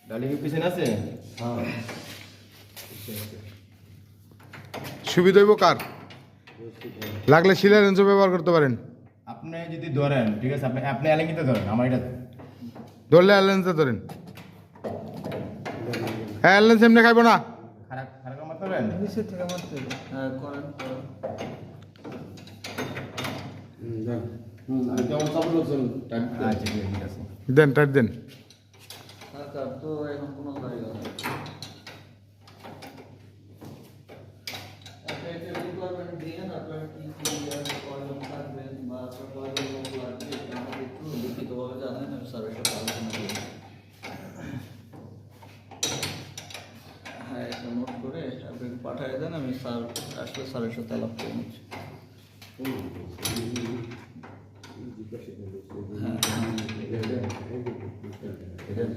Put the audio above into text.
ডালি কি পিছনে আছে? হ্যাঁ সুবিধা হইব কার? লাগলে শিলা রেঞ্জও ব্যবহার করতে পারেন। আপনি যদি ধরেন ঠিক আছে, আপনি এলেঙ্গিতে ধরেন, আমার এটা ধরলে অ্যালেন্সে ধরেন। হ্যাঁ অ্যালেন্স এমনি খাইব না। খারাপ খারাপ মারতে পারেন। নিচে থেকে মারতে হবে। হ্যাঁ করেন করেন। আমি তো আমার চাপড় লোকজন আচ্ছা ঠিক আছে। দেন টাইট দেন। সরকার তো এখন কোনো জায়গা নেই। একটা একটা রিকোয়ারমেন্ট দিয়ে না, আপনারা কি কি কয়জন থাকবেন বা আপনার কয়জন লোক লাগবে আমাকে একটু লিখিতভাবে জানান, আমি স্যারের সাথে আলোচনা করি। হ্যাঁ একটা নোট করে আপনি পাঠিয়ে দেন, আমি স্যার আসলে স্যারের সাথে আলাপ করে নিচ্ছি। হ্যাঁ